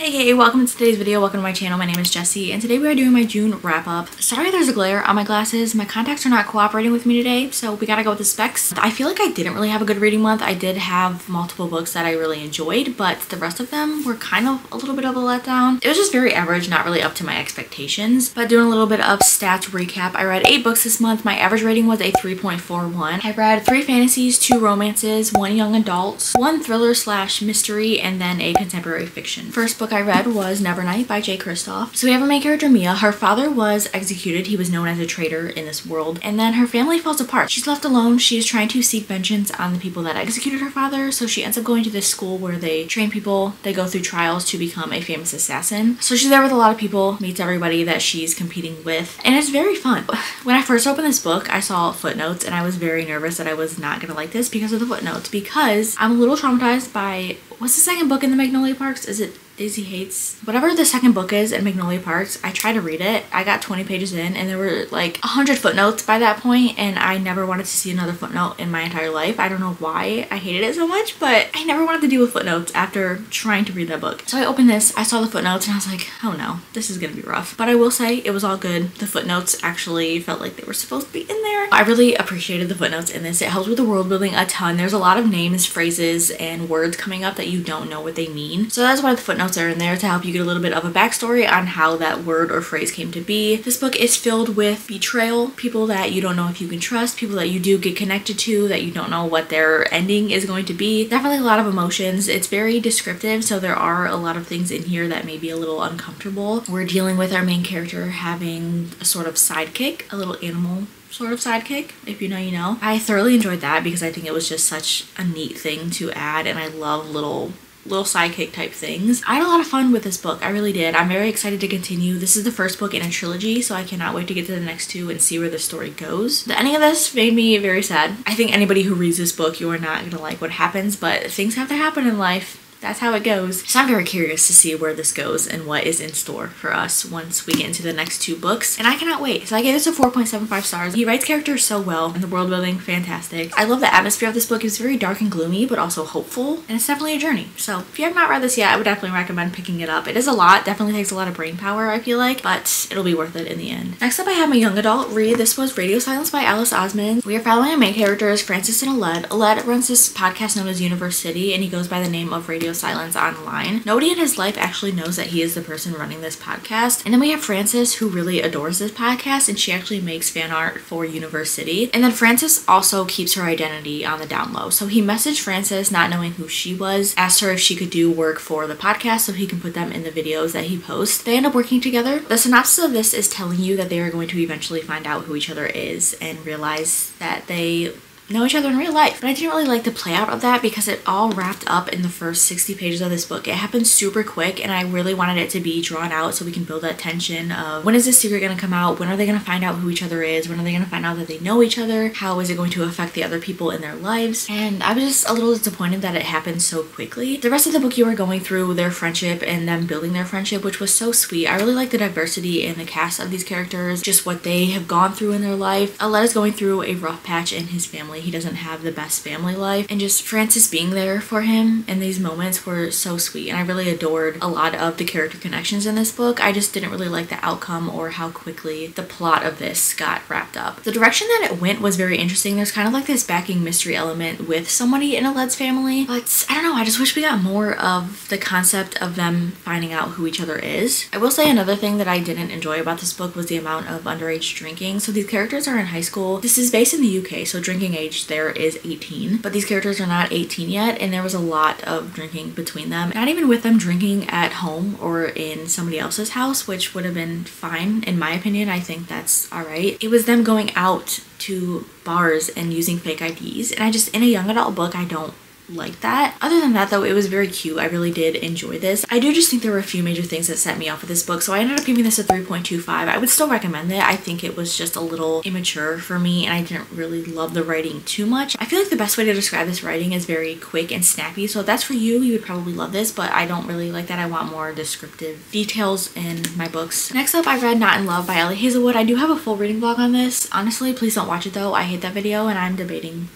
Hey, welcome to today's video. Welcome to my channel. My name is Jessie, and today we are doing my June wrap up. Sorry there's a glare on my glasses. My contacts are not cooperating with me today, so we gotta go with the specs. I feel like I didn't really have a good reading month. I did have multiple books that I really enjoyed, but the rest of them were kind of a little bit of a letdown. It was just very average, not really up to my expectations. But doing a little bit of stats recap, I read 8 books this month. My average rating was a 3.41. I read 3 fantasies, 2 romances, 1 young adult, 1 thriller / mystery, and then a contemporary fiction. First book I read was Nevernight by J. Kristoff. So we have a main character, Mia. Her father was executed. He was known as a traitor in this world. And then her family falls apart. She's left alone. She is trying to seek vengeance on the people that executed her father. So she ends up going to this school where they train people. They go through trials to become a famous assassin. So she's there with a lot of people, meets everybody that she's competing with. And it's very fun. When I first opened this book, I saw footnotes and I was very nervous that I was not going to like this because of the footnotes. Because I'm a little traumatized by, what's the second book in the Magnolia Parks? Is it Daisy Hates? Whatever the second book is in Magnolia Parks, I tried to read it. I got 20 pages in and there were like 100 footnotes by that point, and I never wanted to see another footnote in my entire life. I don't know why I hated it so much, but I never wanted to deal with footnotes after trying to read that book. So I opened this, I saw the footnotes, and I was like, oh no, this is gonna be rough. But I will say it was all good. The footnotes actually felt like they were supposed to be in there. I really appreciated the footnotes in this. It helps with the world building a ton. There's a lot of names, phrases, and words coming up that you don't know what they mean. So that's why the footnotes are in there, to help you get a little bit of a backstory on how that word or phrase came to be. This book is filled with betrayal, people that you don't know if you can trust, people that you do get connected to that you don't know what their ending is going to be. Definitely a lot of emotions. It's very descriptive, so there are a lot of things in here that may be a little uncomfortable. We're dealing with our main character having a sort of sidekick, a little animal sort of sidekick. If you know, you know. I thoroughly enjoyed that because I think it was just such a neat thing to add, and I love little sidekick type things. I had a lot of fun with this book. I really did. I'm very excited to continue. This is the first book in a trilogy, so I cannot wait to get to the next 2 and see where the story goes. The ending of this made me very sad. I think anybody who reads this book, you are not gonna like what happens, but things have to happen in life. That's how it goes. So I'm very curious to see where this goes and what is in store for us once we get into the next 2 books. And I cannot wait. So I gave this a 4.75 stars. He writes characters so well, and the world building, fantastic. I love the atmosphere of this book. It's very dark and gloomy, but also hopeful. And it's definitely a journey. So if you have not read this yet, I would definitely recommend picking it up. It is a lot. Definitely takes a lot of brain power, I feel like, but it'll be worth it in the end. Next up, I have my young adult read. This was Radio Silence by Alice Osmond. We are following our main characters, Francis and Aled. Aled runs this podcast known as Universe City, and he goes by the name of Radio Silence online. Nobody in his life actually knows that he is the person running this podcast. And then we have Frances, who really adores this podcast, and she actually makes fan art for Universe City. And then Frances also keeps her identity on the down low. So he messaged Frances, not knowing who she was, asked her if she could do work for the podcast so he can put them in the videos that he posts. They end up working together. The synopsis of this is telling you that they are going to eventually find out who each other is and realize that they know each other in real life. But I didn't really like the play out of that because it all wrapped up in the first 60 pages of this book. It happened super quick, and I really wanted it to be drawn out so we can build that tension of, when is this secret going to come out? When are they going to find out who each other is? When are they going to find out that they know each other? How is it going to affect the other people in their lives? And I was just a little disappointed that it happened so quickly. The rest of the book, you were going through their friendship and them building their friendship, which was so sweet. I really like the diversity in the cast of these characters, just what they have gone through in their life. Aled is going through a rough patch in his family. He doesn't have the best family life, and just Frances being there for him in these moments were so sweet, and I really adored a lot of the character connections in this book. I just didn't really like the outcome or how quickly the plot of this got wrapped up. The direction that it went was very interesting. There's kind of like this backing mystery element with somebody in Aled's family, but I don't know, I just wish we got more of the concept of them finding out who each other is. I will say another thing that I didn't enjoy about this book was the amount of underage drinking. So these characters are in high school. This is based in the UK, so drinking age there is 18, but these characters are not 18 yet, and there was a lot of drinking between them. Not even with them drinking at home or in somebody else's house, which would have been fine in my opinion. I think that's alright. It was them going out to bars and using fake IDs, and I just, in a young adult book, I don't like that. Other than that though, it was very cute. I really did enjoy this. I do just think there were a few major things that set me off with this book, so I ended up giving this a 3.25. I would still recommend it. I think it was just a little immature for me, and I didn't really love the writing too much. I feel like the best way to describe this writing is very quick and snappy, so if that's for you, you would probably love this, but I don't really like that. I want more descriptive details in my books. Next up, I read Not in Love by Ellie Hazelwood. I do have a full reading vlog on this. Honestly, please don't watch it though. I hate that video, and I'm debating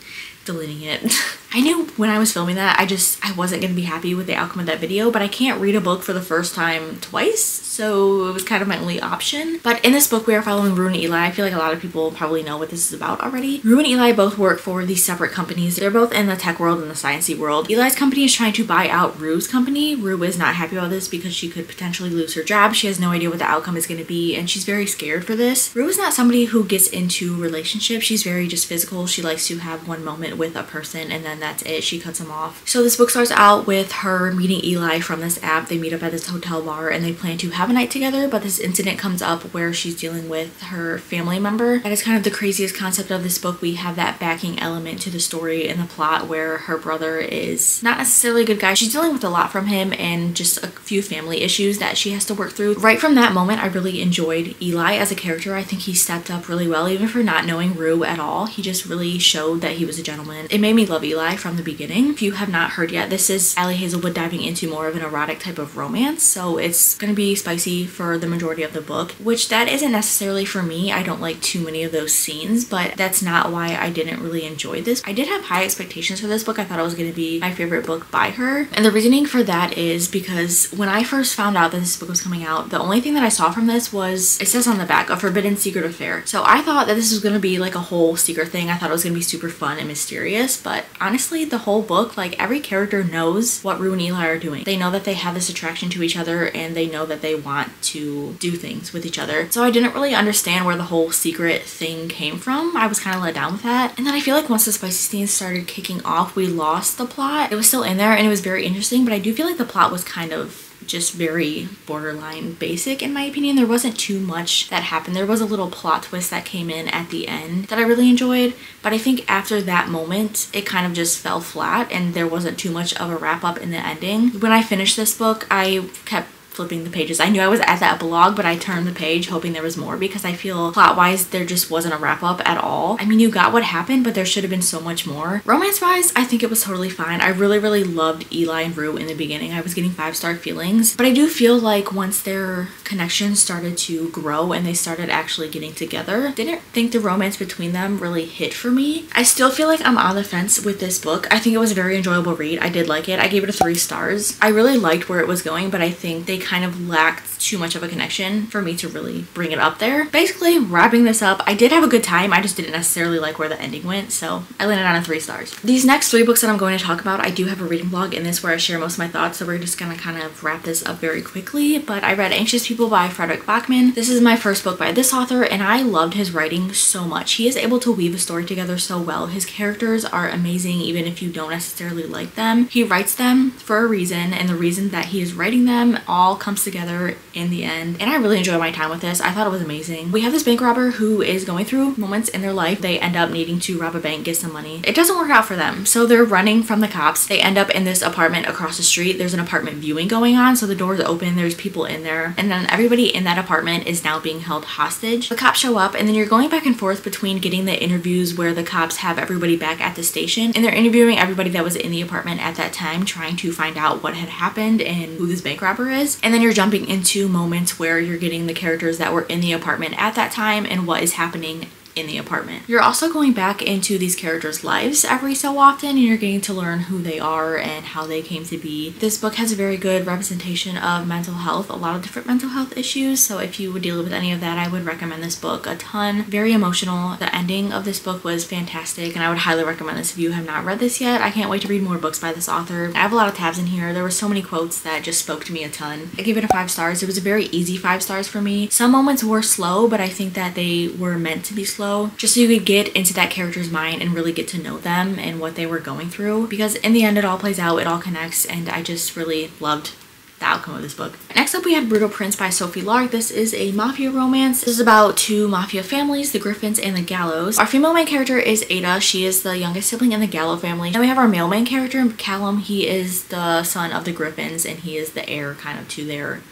deleting it. I knew when I was filming that I wasn't going to be happy with the outcome of that video, but I can't read a book for the first time twice, so it was kind of my only option. But in this book we are following Rue and Eli. I feel like a lot of people probably know what this is about already. Rue and Eli both work for these separate companies. They're both in the tech world and the sciencey world. Eli's company is trying to buy out Rue's company. Rue is not happy about this because she could potentially lose her job. She has no idea what the outcome is going to be, and she's very scared for this. Rue is not somebody who gets into relationships. She's very just physical. She likes to have one moment with a person and then that's it. She cuts him off. So this book starts out with her meeting Eli from this app. They meet up at this hotel bar and they plan to have a night together, but this incident comes up where she's dealing with her family member. That is kind of the craziest concept of this book. We have that backing element to the story and the plot where her brother is not necessarily a good guy. She's dealing with a lot from him and just a few family issues that she has to work through. Right from that moment, I really enjoyed Eli as a character. I think he stepped up really well, even for not knowing Rue at all. He just really showed that he was a gentleman. It made me love Eli from the beginning. If you have not heard yet, this is Allie Hazelwood diving into more of an erotic type of romance, so it's gonna be spicy for the majority of the book, which that isn't necessarily for me. I don't like too many of those scenes, but that's not why I didn't really enjoy this. I did have high expectations for this book. I thought it was gonna be my favorite book by her, and the reasoning for that is because when I first found out that this book was coming out, the only thing that I saw from this was, it says on the back, a forbidden secret affair. So I thought that this was gonna be like a whole secret thing. I thought it was gonna be super fun and mysterious, but honestly the whole book, like every character knows what Rue and Eli are doing. They know that they have this attraction to each other and they know that they want to do things with each other. So I didn't really understand where the whole secret thing came from. I was kind of let down with that. And then I feel like once the spicy scenes started kicking off, we lost the plot. It was still in there and it was very interesting, but I do feel like the plot was kind of just very borderline basic in my opinion. There wasn't too much that happened. There was a little plot twist that came in at the end that I really enjoyed, but I think after that moment it kind of just fell flat and there wasn't too much of a wrap up in the ending. When I finished this book, I kept flipping the pages. I knew I was at that epilogue, but I turned the page hoping there was more because I feel plot-wise there just wasn't a wrap-up at all. I mean, you got what happened, but there should have been so much more. Romance-wise, I think it was totally fine. I really loved Eli and Rue in the beginning. I was getting 5-star feelings, but I do feel like once their connection started to grow and they started actually getting together, I didn't think the romance between them really hit for me. I still feel like I'm on the fence with this book. I think it was a very enjoyable read. I did like it. I gave it a 3 stars. I really liked where it was going, but I think they kind of lacked too much of a connection for me to really bring it up there. Basically, wrapping this up, I did have a good time. I just didn't necessarily like where the ending went, so I landed on a 3 stars. These next 3 books that I'm going to talk about, I do have a reading blog in this where I share most of my thoughts, so we're just gonna kind of wrap this up very quickly. But I read Anxious People by Frederick Bachman. This is my first book by this author, and I loved his writing so much. He is able to weave a story together so well. His characters are amazing even if you don't necessarily like them. He writes them for a reason, and the reason that he is writing them all comes together in the end, and I really enjoyed my time with this. I thought it was amazing. We have this bank robber who is going through moments in their life. They end up needing to rob a bank, get some money. It doesn't work out for them, so they're running from the cops. They end up in this apartment across the street. There's an apartment viewing going on, so the door's open, there's people in there, and then everybody in that apartment is now being held hostage. The cops show up, and then you're going back and forth between getting the interviews where the cops have everybody back at the station and they're interviewing everybody that was in the apartment at that time, trying to find out what had happened and who this bank robber is. And then you're jumping into moments where you're getting the characters that were in the apartment at that time and what is happening in the apartment. You're also going back into these characters' lives every so often and you're getting to learn who they are and how they came to be. This book has a very good representation of mental health, a lot of different mental health issues, so if you would deal with any of that, I would recommend this book a ton. Very emotional. The ending of this book was fantastic and I would highly recommend this if you have not read this yet. I can't wait to read more books by this author. I have a lot of tabs in here. There were so many quotes that just spoke to me a ton. I gave it a 5 stars. It was a very easy 5 stars for me. Some moments were slow, but I think that they were meant to be slow, just so you could get into that character's mind and really get to know them and what they were going through, because in the end it all plays out, it all connects, and I just really loved the outcome of this book. Next up we had Brutal Prince by Sophie Lark. This is a mafia romance. This is about 2 mafia families, the Griffins and the Gallows. Our female main character is Ada. She is the youngest sibling in the Gallo family. Then we have our male main character, Callum. He is the son of the Griffins and he is the heir kind of to their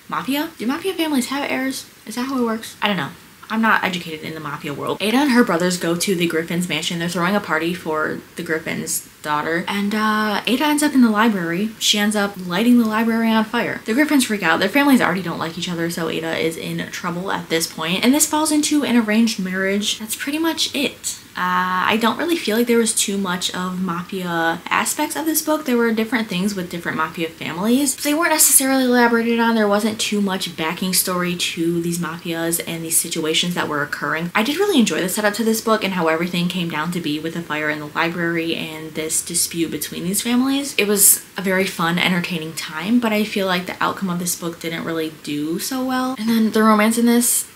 mafia. Do mafia families have heirs? Is that how it works? I don't know. I'm not educated in the mafia world. Ada and her brothers go to the Griffins mansion. They're throwing a party for the Griffins, daughter. And Ada ends up in the library. She ends up lighting the library on fire. The Griffins freak out. Their families already don't like each other, so Ada is in trouble at this point. And this falls into an arranged marriage. That's pretty much it. I don't really feel like there was too much of mafia aspects of this book. There were different things with different mafia families. They weren't necessarily elaborated on. There wasn't too much backing story to these mafias and these situations that were occurring. I did really enjoy the setup to this book and how everything came down to be with the fire in the library and this dispute between these families. It was a very fun, entertaining time, but I feel like the outcome of this book didn't really do so well. And then the romance in this,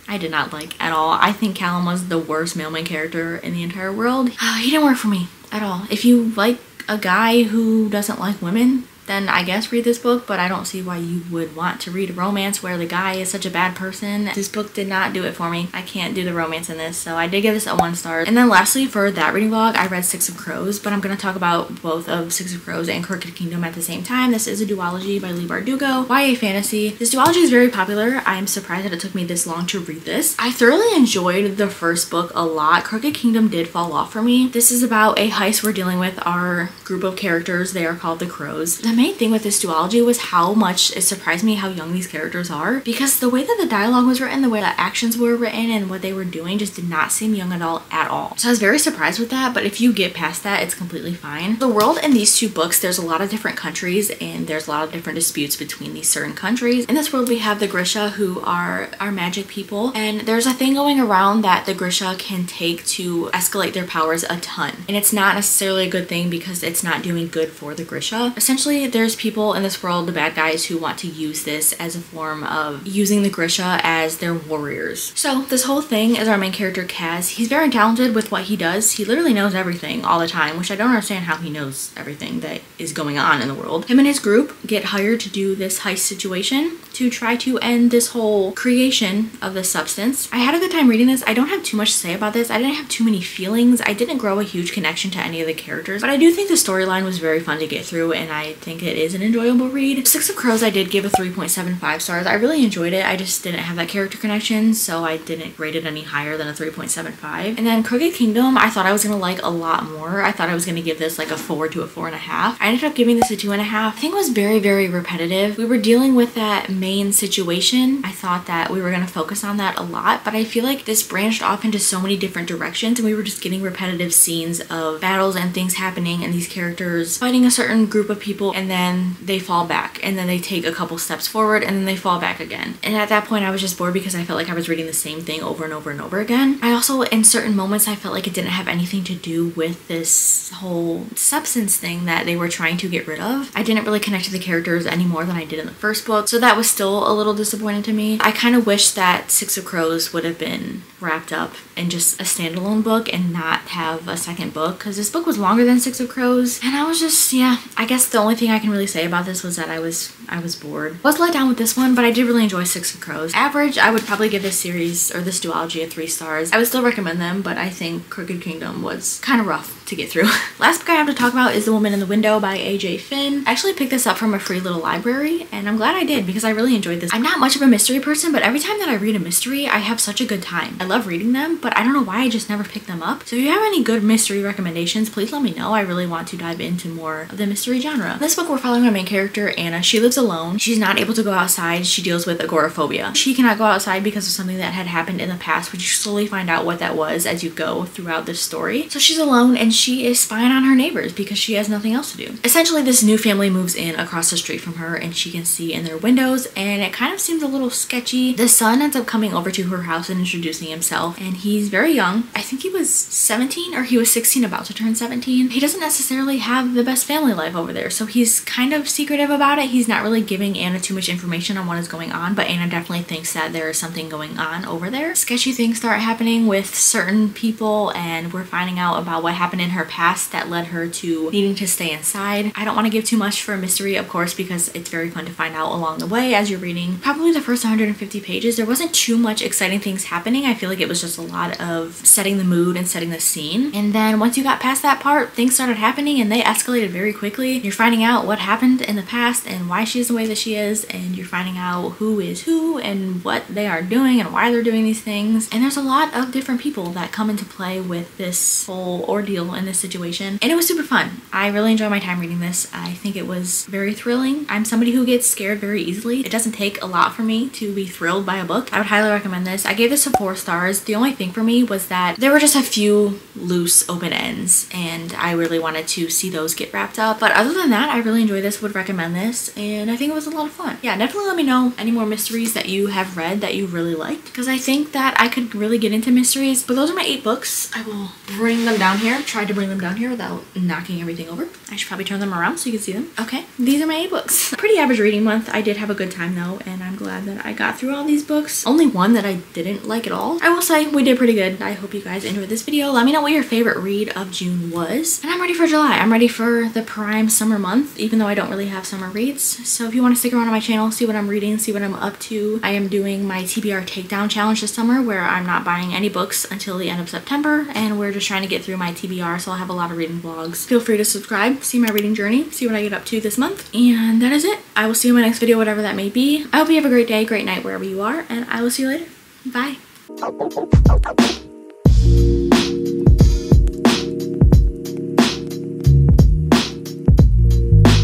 I did not like at all. I think Callum was the worst mailman character in the entire world. He didn't work for me at all. If you like a guy who doesn't like women, then I guess read this book, but I don't see why you would want to read a romance where the guy is such a bad person. This book did not do it for me. I can't do the romance in this, so I did give this a 1 star. And then lastly, for that reading vlog, I read Six of Crows, but I'm going to talk about both of Six of Crows and Crooked Kingdom at the same time. This is a duology by Leigh Bardugo, YA fantasy. This duology is very popular. I'm surprised that it took me this long to read this. I thoroughly enjoyed the first book a lot. Crooked Kingdom did fall off for me. This is about a heist we're dealing with our group of characters. They are called the Crows. The main thing with this duology was how much it surprised me how young these characters are, because the way that the dialogue was written, the way that actions were written, and what they were doing just did not seem young adult at all. So I was very surprised with that, but if you get past that, it's completely fine. The world in these 2 books, there's a lot of different countries and there's a lot of different disputes between these certain countries. In this world, we have the Grisha, who are our magic people, and there's a thing going around that the Grisha can take to escalate their powers a ton. And it's not necessarily a good thing because it's not doing good for the Grisha. Essentially, there's people in this world, the bad guys, who want to use this as a form of using the Grisha as their warriors. So this whole thing is our main character, Kaz. He's very talented with what he does. He literally knows everything all the time, which I don't understand how he knows everything that is going on in the world. Him and his group get hired to do this heist situation to try to end this whole creation of the substance. I had a good time reading this. I don't have too much to say about this. I didn't have too many feelings. I didn't grow a huge connection to any of the characters, but I do think the storyline was very fun to get through, and I think it is an enjoyable read. Six of Crows I did give a 3.75 stars. I really enjoyed it. I just didn't have that character connection, so I didn't rate it any higher than a 3.75. And then Crooked Kingdom, I thought I was gonna like a lot more. I thought I was gonna give this like a 4 to a 4.5. I ended up giving this a 2.5. I think it was very, very repetitive. We were dealing with that main situation. I thought that we were gonna focus on that a lot, but I feel like this branched off into so many different directions, and we were just getting repetitive scenes of battles and things happening and these characters fighting a certain group of people, and then they fall back, and then they take a couple steps forward, and then they fall back again. And at that point I was just bored because I felt like I was reading the same thing over and over and over again. I also, in certain moments, I felt like it didn't have anything to do with this whole substance thing that they were trying to get rid of. I didn't really connect to the characters any more than I did in the first book, so that was still a little disappointing to me. I kind of wish that Six of Crows would have been wrapped up in just a standalone book and not have a second book, because this book was longer than Six of Crows, and I was just, yeah, I guess the only thing I can really say about this was that I was bored. I was let down with this one, but I did really enjoy Six of Crows. Average, I would probably give this series, or this duology, a 3 stars. I would still recommend them, but I think Crooked Kingdom was kind of rough to get through. Last book I have to talk about is The Woman in the Window by AJ Finn. I actually picked this up from a free little library, and I'm glad I did because I really enjoyed this. I'm not much of a mystery person, but every time that I read a mystery, I have such a good time. I love reading them, but I don't know why I just never pick them up. So if you have any good mystery recommendations, please let me know. I really want to dive into more of the mystery genre. In this book, we're following our main character, Anna. She lives alone. She's not able to go outside. She deals with agoraphobia. She cannot go outside because of something that had happened in the past, which you slowly find out what that was as you go throughout this story. So she's alone, and she is spying on her neighbors because she has nothing else to do. Essentially, this new family moves in across the street from her, and she can see in their windows, and it kind of seems a little sketchy. The son ends up coming over to her house and introducing himself, and he's very young. I think he was 17 or he was 16, about to turn 17. He doesn't necessarily have the best family life over there, so he's kind of secretive about it. He's not really giving Anna too much information on what is going on, but Anna definitely thinks that there is something going on over there. Sketchy things start happening with certain people, and we're finding out about what happened in her past that led her to needing to stay inside. I don't want to give too much for a mystery, of course, because it's very fun to find out along the way as you're reading. Probably the first 150 pages, there wasn't too much exciting things happening. I feel like it was just a lot of setting the mood and setting the scene. And then once you got past that part, things started happening and they escalated very quickly. You're finding out what happened in the past and why she is the way that she is, and you're finding out who is who and what they are doing and why they're doing these things. And there's a lot of different people that come into play with this whole ordeal in this situation, and it was super fun. I really enjoyed my time reading this. I think it was very thrilling. I'm somebody who gets scared very easily. It doesn't take a lot for me to be thrilled by a book. I would highly recommend this. I gave this a 4 stars. The only thing for me was that there were just a few loose open ends, and I really wanted to see those get wrapped up. But other than that, I really enjoyed this, would recommend this, and I think it was a lot of fun. Yeah, definitely let me know any more mysteries that you have read that you really liked, because I think that I could really get into mysteries. But those are my 8 books. I will bring them down here. Tried to bring them down here without knocking everything over. I should probably turn them around so you can see them. Okay, these are my 8 books. Pretty average reading month. I did have a good time though, and I'm glad that I got through all these books. Only one that I didn't like at all. I will say we did pretty good. I hope you guys enjoyed this video. Let me know what your favorite read of June was. And I'm ready for July. I'm ready for the prime summer month, even though I don't really have summer reads. So if you want to stick around on my channel, see what I'm reading, see what I'm up to. I am doing my TBR takedown challenge this summer, where I'm not buying any books until the end of September, and we're just trying to get through my TBR, so I'll have a lot of reading vlogs. Feel free to subscribe, see my reading journey, see what I get up to this month. And that is it. I will see you in my next video, whatever that may be. I hope you have a great day, great night, wherever you are, and I will see you later. Bye.